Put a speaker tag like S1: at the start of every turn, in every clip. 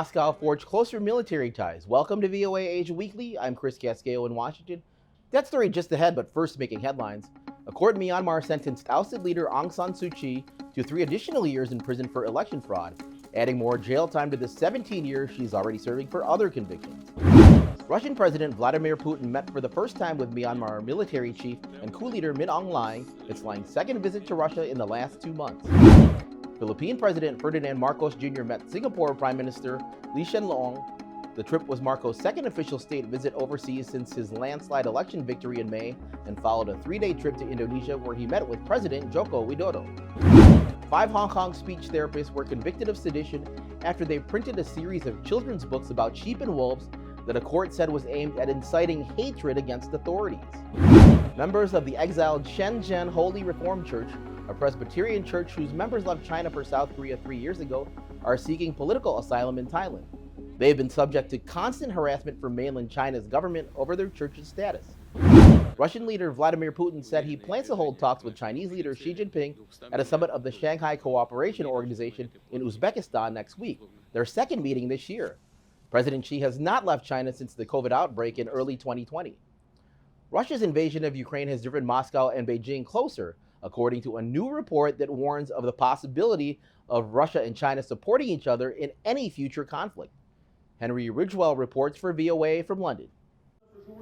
S1: Moscow forge closer military ties. Welcome to VOA Asia Weekly. I'm Chris Casqueo in Washington. That story just ahead, but first making headlines. A court in Myanmar sentenced ousted leader Aung San Suu Kyi to 3 additional years in prison for election fraud, adding more jail time to the 17 years she's already serving for other convictions. Russian President Vladimir Putin met for the first time with Myanmar military chief and coup leader Min Aung Hlaing, its Hlaing's second visit to Russia in the last 2 months. Philippine President Ferdinand Marcos Jr. met Singapore Prime Minister Lee Hsien Loong. The trip was Marcos' second official state visit overseas since his landslide election victory in May, and followed a 3-day trip to Indonesia where he met with President Joko Widodo. 5 Hong Kong speech therapists were convicted of sedition after they printed a series of children's books about sheep and wolves that a court said was aimed at inciting hatred against authorities. Members of the exiled Shenzhen Holy Reformed Church, a Presbyterian church whose members left China for South Korea 3 years ago, are seeking political asylum in Thailand. They have been subject to constant harassment from mainland China's government over their church's status. Russian leader Vladimir Putin said he plans to hold talks with Chinese leader Xi Jinping at a summit of the Shanghai Cooperation Organization in Uzbekistan next week, their second meeting this year. President Xi has not left China since the COVID outbreak in early 2020. Russia's invasion of Ukraine has driven Moscow and Beijing closer, according to a new report that warns of the possibility of Russia and China supporting each other in any future conflict. Henry Ridgewell reports for VOA from London.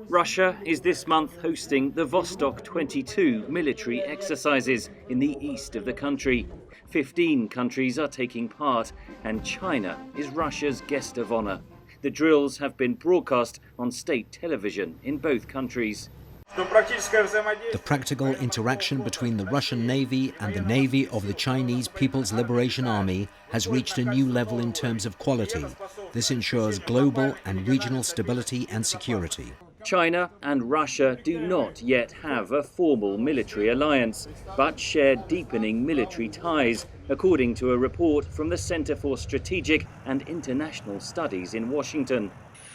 S2: Russia is this month hosting the Vostok 22 military exercises in the east of the country. 15 countries are taking part, and China is Russia's guest of honor. The drills have been broadcast on state television in both countries.
S3: The practical interaction between the Russian Navy and the Navy of the Chinese People's Liberation Army has reached a new level in terms of quality. This ensures global and regional stability and security.
S2: China and Russia do not yet have a formal military alliance, but share deepening military ties, according to a report from the Center for Strategic and International Studies in Washington.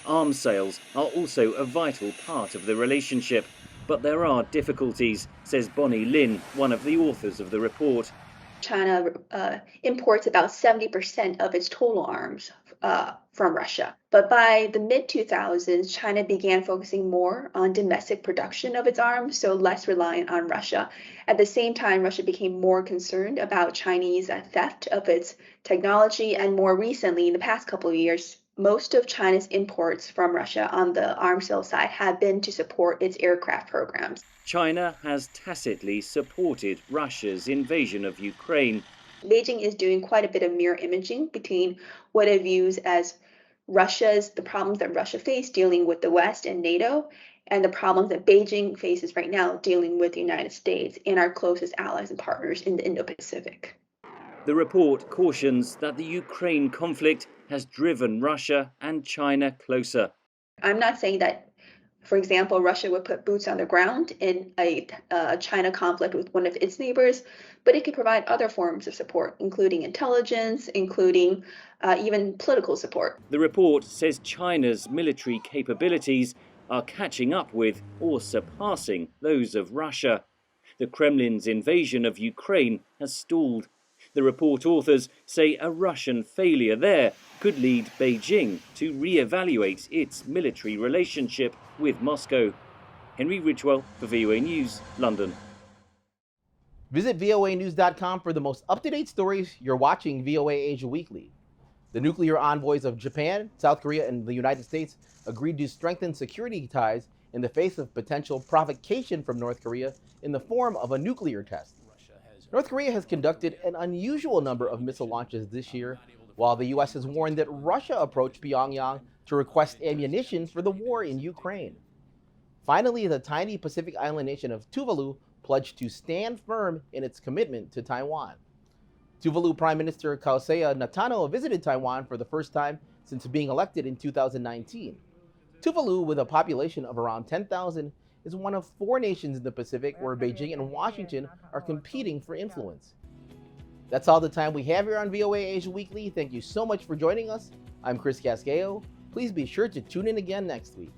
S2: Arms sales are also a vital part of the relationship, but there are difficulties, says Bonnie Lin, one of the authors of the report.
S4: China imports about 70% of its total arms from Russia. But by the mid-2000s, China began focusing more on domestic production of its arms, so less reliant on Russia. At the same time, Russia became more concerned about Chinese theft of its technology, and more recently, in the past couple of years, most of China's imports from Russia on the arms sales side have been to support its aircraft programs.
S2: China has tacitly supported Russia's invasion of Ukraine.
S4: Beijing is doing quite a bit of mirror imaging between what it views as the problems that Russia faced dealing with the West and NATO, and the problems that Beijing faces right now dealing with the United States and our closest allies and partners in the Indo-Pacific.
S2: The report cautions that the Ukraine conflict has driven Russia and China closer.
S4: I'm not saying that, for example, Russia would put boots on the ground in a China conflict with one of its neighbors, but it could provide other forms of support, including intelligence, including even political support.
S2: The report says China's military capabilities are catching up with or surpassing those of Russia. The Kremlin's invasion of Ukraine has stalled. The report authors say a Russian failure there could lead Beijing to re-evaluate its military relationship with Moscow. Henry Ridgewell for VOA News, London.
S1: Visit voanews.com for the most up-to-date stories. You're watching VOA Asia Weekly. The nuclear envoys of Japan, South Korea, and the United States agreed to strengthen security ties in the face of potential provocation from North Korea in the form of a nuclear test. North Korea has conducted an unusual number of missile launches this year, while the U.S. has warned that Russia approached Pyongyang to request ammunition for the war in Ukraine. Finally, the tiny Pacific island nation of Tuvalu pledged to stand firm in its commitment to Taiwan. Tuvalu Prime Minister Kausea Natano visited Taiwan for the first time since being elected in 2019. Tuvalu, with a population of around 10,000, is one of 4 nations in the Pacific where Beijing and Washington are competing for influence. That's all the time we have here on VOA Asia Weekly. Thank you so much for joining us. I'm Chris Casqueo. Please be sure to tune in again next week.